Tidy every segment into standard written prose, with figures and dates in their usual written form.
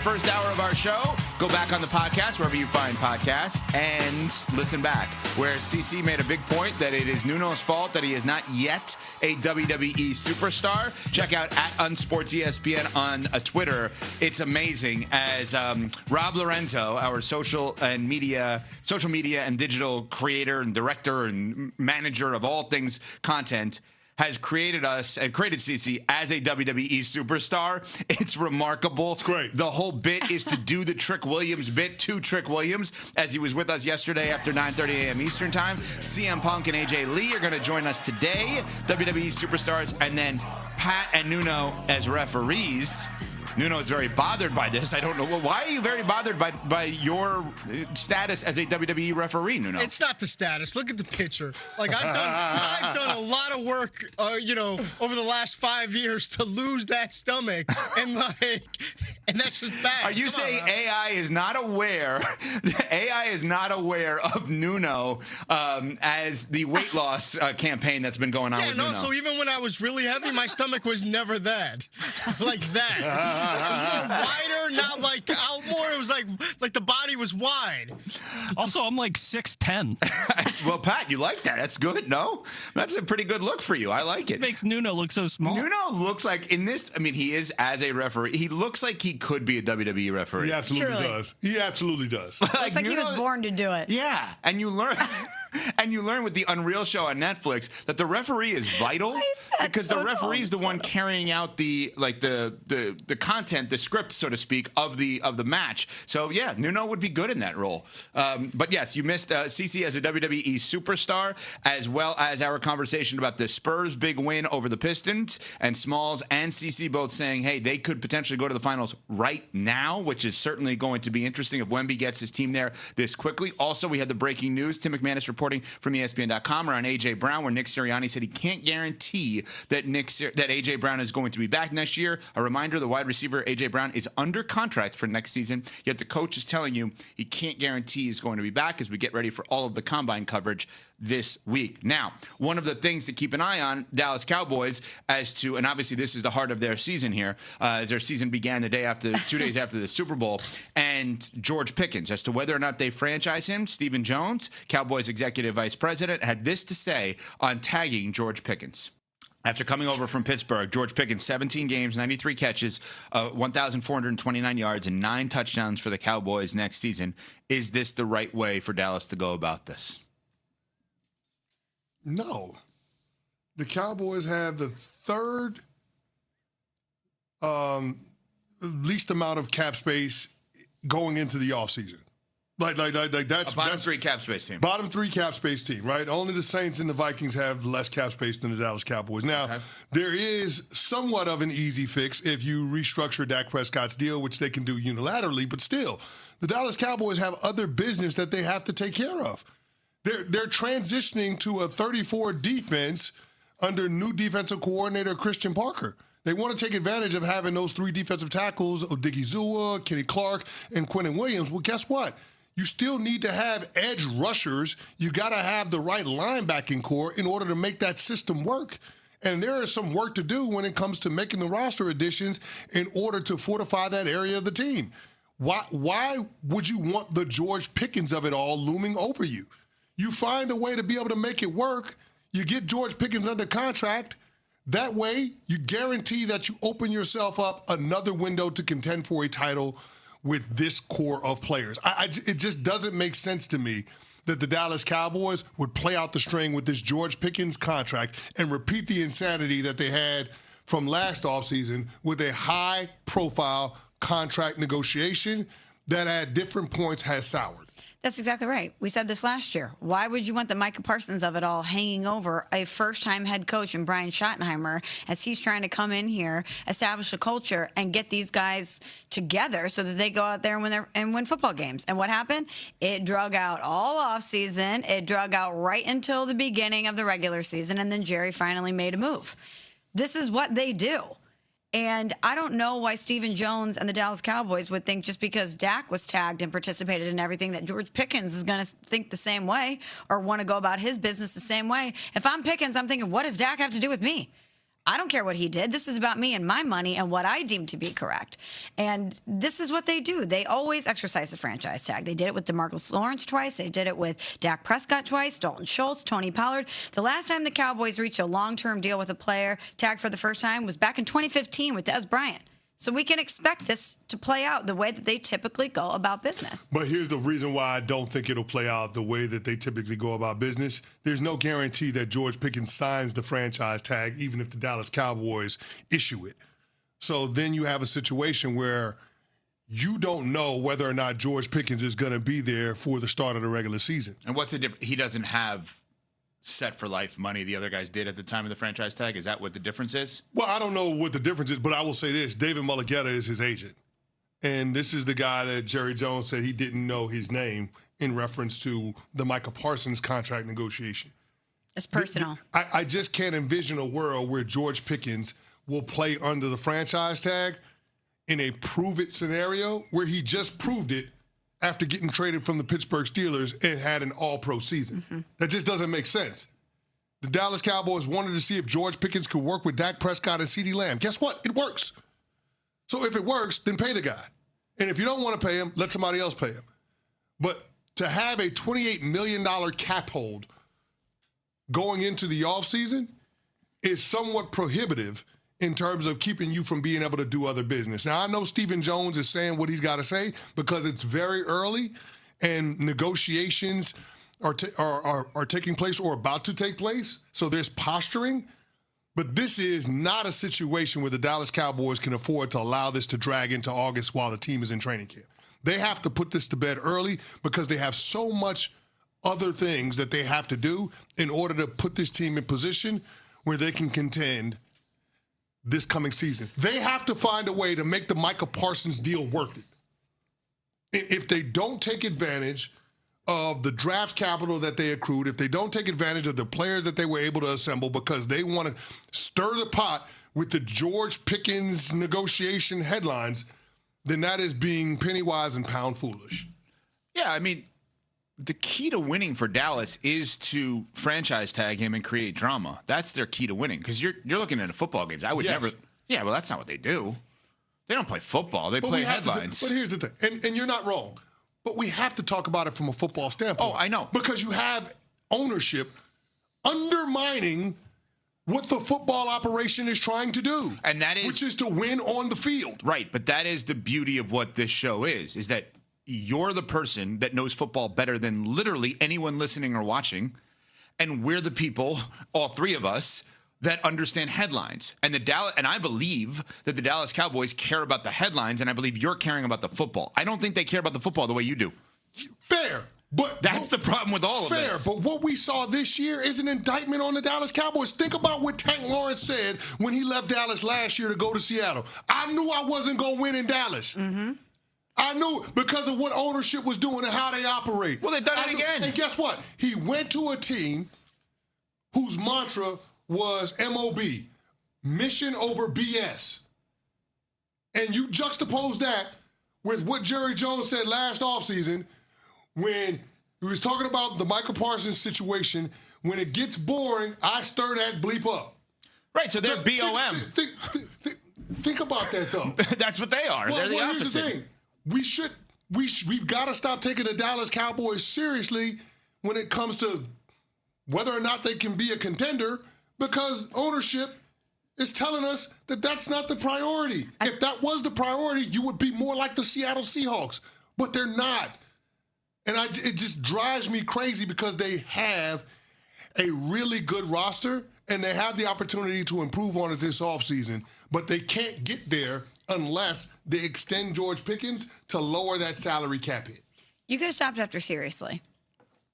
First hour of our show, go back on the podcast, wherever you find podcasts, and listen back, where CC made a big point that it is Nuno's fault that he is not yet a WWE superstar. Check out @UnsportsESPN on Twitter. It's amazing as Rob Lorenzo, our social media and digital creator and director and manager of all things content, has created us and created CC as a WWE superstar. It's remarkable. It's great. The whole bit is to do the Trick Williams bit to Trick Williams, as he was with us yesterday after 9:30 a.m. Eastern time. CM Punk and AJ Lee are going to join us today, WWE superstars, and then Pat and Nuno as referees. Nuno is very bothered by this. I don't know. Well, why are you very bothered by your status as a WWE referee, Nuno? It's not the status. Look at the picture. Like, I've done a lot of work, over the last 5 years to lose that stomach, and that's just bad. Are you saying AI is not aware? AI is not aware of Nuno as the weight loss campaign that's been going on with Nuno? So even when I was really heavy, my stomach was never that, like that. It was more wider, not like out more. It was like the body was wide. Also, I'm like 6'10". Well, Pat, you like that? That's good, no? That's a pretty good look for you. I like it. It makes Nuno look so small. Nuno looks like, in this, I mean, he is as a referee. He looks like he could be a WWE referee. He absolutely Truly. does. He absolutely does. It's like he was born to do it. Yeah, and you learn. And you learn with the Unreal show on Netflix that the referee is vital because the referee is the one carrying out the content, the script, so to speak, of the match. So yeah, Nuno would be good in that role. But yes, you missed CC as a WWE superstar, as well as our conversation about the Spurs' big win over the Pistons, and Smalls and CC both saying, hey, they could potentially go to the finals right now, which is certainly going to be interesting if Wemby gets his team there this quickly. Also, we had the breaking news. Tim McManus reporting from ESPN.com around A.J. Brown, where Nick Sirianni said he can't guarantee that A.J. Brown is going to be back next year. A reminder, the wide receiver A.J. Brown is under contract for next season, yet the coach is telling you he can't guarantee he's going to be back as we get ready for all of the combine coverage this week. Now, one of the things to keep an eye on, Dallas Cowboys, and obviously this is the heart of their season here, as their season began 2 days after the Super Bowl, and George Pickens, as to whether or not they franchise him. Stephen Jones, Cowboys executive vice president, had this to say on tagging George Pickens. After coming over from Pittsburgh, George Pickens, 17 games, 93 catches, 1,429 yards, and 9 touchdowns for the Cowboys next season. Is this the right way for Dallas to go about this? No. The Cowboys have the third least amount of cap space going into the offseason. Like that's a bottom 3 cap space team. Bottom 3 cap space team, right? Only the Saints and the Vikings have less cap space than the Dallas Cowboys. Now, There is somewhat of an easy fix if you restructure Dak Prescott's deal, which they can do unilaterally, but still, the Dallas Cowboys have other business that they have to take care of. They're transitioning to a 34 defense under new defensive coordinator Christian Parker. They want to take advantage of having those 3 defensive tackles, Odigizua, Kenny Clark, and Quentin Williams. Well, guess what? You still need to have edge rushers. You got to have the right linebacking core in order to make that system work. And there is some work to do when it comes to making the roster additions in order to fortify that area of the team. Why would you want the George Pickens of it all looming over you? You find a way to be able to make it work. You get George Pickens under contract. That way, you guarantee that you open yourself up another window to contend for a title with this core of players. It just doesn't make sense to me that the Dallas Cowboys would play out the string with this George Pickens contract and repeat the insanity that they had from last offseason with a high-profile contract negotiation that at different points has soured. That's exactly right. We said this last year. Why would you want the Micah Parsons of it all hanging over a first-time head coach in Brian Schottenheimer as he's trying to come in here, establish a culture, and get these guys together so that they go out there and win football games? And what happened? It drug out all offseason. It drug out right until the beginning of the regular season, and then Jerry finally made a move. This is what they do. And I don't know why Stephen Jones and the Dallas Cowboys would think just because Dak was tagged and participated in everything that George Pickens is going to think the same way or want to go about his business the same way. If I'm Pickens, I'm thinking, what does Dak have to do with me? I don't care what he did. This is about me and my money and what I deem to be correct. And this is what they do. They always exercise the franchise tag. They did it with DeMarcus Lawrence twice. They did it with Dak Prescott twice, Dalton Schultz, Tony Pollard. The last time the Cowboys reached a long-term deal with a player tagged for the first time was back in 2015 with Dez Bryant. So we can expect this to play out the way that they typically go about business. But here's the reason why I don't think it'll play out the way that they typically go about business. There's no guarantee that George Pickens signs the franchise tag, even if the Dallas Cowboys issue it. So then you have a situation where you don't know whether or not George Pickens is going to be there for the start of the regular season. And what's the difference? He doesn't have set for life money the other guys did at the time of the franchise tag. Is that what the difference is? Well, I don't know what the difference is, but I will say this. David Mulugheta is his agent. And this is the guy that Jerry Jones said he didn't know his name in reference to the Micah Parsons contract negotiation. It's personal. I just can't envision a world where George Pickens will play under the franchise tag in a prove-it scenario where he just proved it after getting traded from the Pittsburgh Steelers and had an all-pro season. Mm-hmm. That just doesn't make sense. The Dallas Cowboys wanted to see if George Pickens could work with Dak Prescott and CeeDee Lamb. Guess what? It works. So if it works, then pay the guy. And if you don't want to pay him, let somebody else pay him. But to have a $28 million cap hold going into the offseason is somewhat prohibitive in terms of keeping you from being able to do other business. Now, I know Stephen Jones is saying what he's got to say because it's very early and negotiations are taking place or about to take place. So there's posturing. But this is not a situation where the Dallas Cowboys can afford to allow this to drag into August while the team is in training camp. They have to put this to bed early because they have so much other things that they have to do in order to put this team in position where they can contend this coming season. They have to find a way to make the Micah Parsons deal worth it. If they don't take advantage of the draft capital that they accrued, if they don't take advantage of the players that they were able to assemble because they want to stir the pot with the George Pickens negotiation headlines, then that is being penny wise and pound foolish. Yeah, I mean, the key to winning for Dallas is to franchise tag him and create drama. That's their key to winning because you're looking at football games. I would never. Yeah, well, that's not what they do. They don't play football. They play headlines. But here's the thing, and you're not wrong. But we have to talk about it from a football standpoint. Oh, I know. Because you have ownership undermining what the football operation is trying to do. And that is... which is to win on the field. Right, but that is the beauty of what this show is that you're the person that knows football better than literally anyone listening or watching, and we're the people, all three of us, that understand headlines. And I believe that the Dallas Cowboys care about the headlines, and I believe you're caring about the football. I don't think they care about the football the way you do. Fair. But that's the problem with all of this. Fair, but what we saw this year is an indictment on the Dallas Cowboys. Think about what Tank Lawrence said when he left Dallas last year to go to Seattle. I knew I wasn't going to win in Dallas. Mm-hmm. I knew because of what ownership was doing and how they operate. Well, they've done it again. And guess what? He went to a team whose mantra was MOB, mission over BS. And you juxtapose that with what Jerry Jones said last offseason when he was talking about the Micah Parsons situation. When it gets boring, I stir that bleep up. Right, so they're BOM. Think about that, though. That's what they are. They're the opposite. Here's the thing. We've got to stop taking the Dallas Cowboys seriously when it comes to whether or not they can be a contender, because ownership is telling us that that's not the priority. If that was the priority, you would be more like the Seattle Seahawks, but they're not. And it just drives me crazy because they have a really good roster and they have the opportunity to improve on it this offseason, but they can't get there unless they extend George Pickens to lower that salary cap hit. You could have stopped after seriously.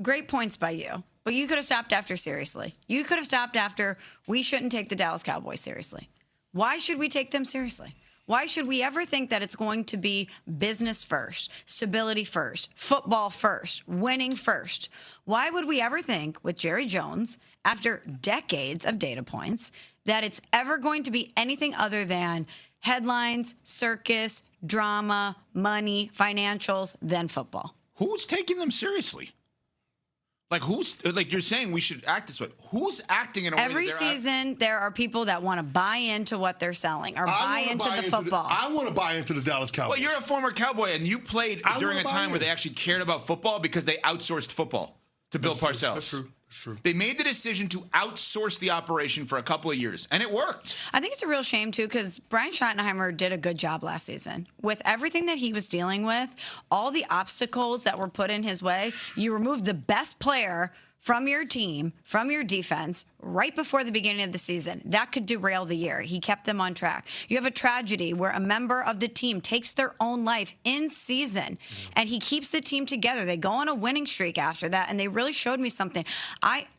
Great points by you. But you could have stopped after seriously. You could have stopped after we shouldn't take the Dallas Cowboys seriously. Why should we take them seriously? Why should we ever think that it's going to be business first, stability first, football first, winning first? Why would we ever think with Jerry Jones, after decades of data points, that it's ever going to be anything other than headlines, circus, drama, money, financials, than football? Who's taking them seriously? Like you're saying we should act this way. Who's acting in a way Every that they're season, there are people that want to buy into what they're selling or buy into the football. I want to buy into the Dallas Cowboys. Well, you're a former Cowboy, and you played during a time where they actually cared about football because they outsourced football to Bill Parcells. That's true. That's true. They made the decision to outsource the operation for a couple of years, and it worked. I think it's a real shame, too, because Brian Schottenheimer did a good job last season. With everything that he was dealing with, all the obstacles that were put in his way, you removed the best player from your team, from your defense, right before the beginning of the season. That could derail the year. He kept them on track. You have a tragedy where a member of the team takes their own life in season, and he keeps the team together. They go on a winning streak after that, and they really showed me something.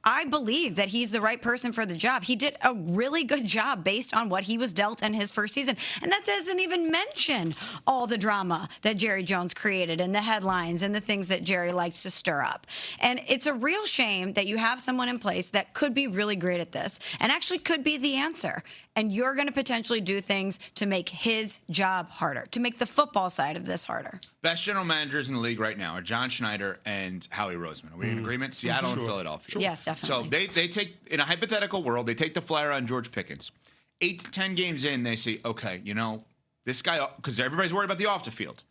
I believe that he's the right person for the job. He did a really good job based on what he was dealt in his first season. And that doesn't even mention all the drama that Jerry Jones created and the headlines and the things that Jerry likes to stir up. And it's a real shame that you have someone in place that could be really great at this and actually could be the answer. And you're going to potentially do things to make his job harder, to make the football side of this harder. Best general managers in the league right now are John Schneider and Howie Roseman. Are we in agreement? Seattle and Philadelphia. Yes, definitely. So they take, in a hypothetical world, they take the flyer on George Pickens. 8 to 10 games in, they say, okay, this guy, because everybody's worried about the off the field.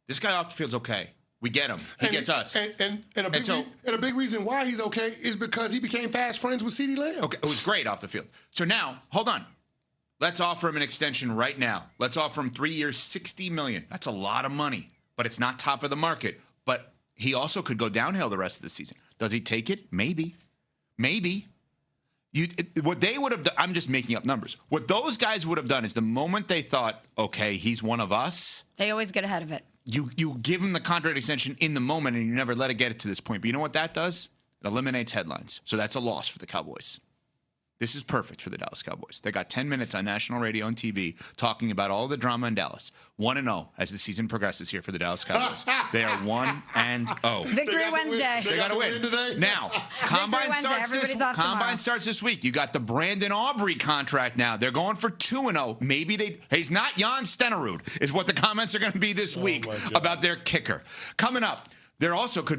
This guy off the field's okay. We get him. He gets us. And a big reason why he's okay is because he became fast friends with CeeDee Lamb. Okay, it was great off the field. So now, hold on. Let's offer him an extension right now. Let's offer him 3 years, $60 million. That's a lot of money, but it's not top of the market. But he also could go downhill the rest of the season. Does he take it? Maybe. What they would have done, I'm just making up numbers. What those guys would have done is the moment they thought, okay, he's one of us. They always get ahead of it. You give him the contract extension in the moment, and you never let it get it to this point. But you know what that does? It eliminates headlines. So that's a loss for the Cowboys. This is perfect for the Dallas Cowboys. They got 10 minutes on national radio and TV talking about all the drama in Dallas. 1-0 as the season progresses here for the Dallas Cowboys. They are 1-0. Victory Wednesday. They got to win today. Now, Combine starts this week. You got the Brandon Aubrey contract now. They're going for 2-0. Maybe he's not Jan Stenerud, is what the comments are going to be this week about their kicker. Coming up, there also could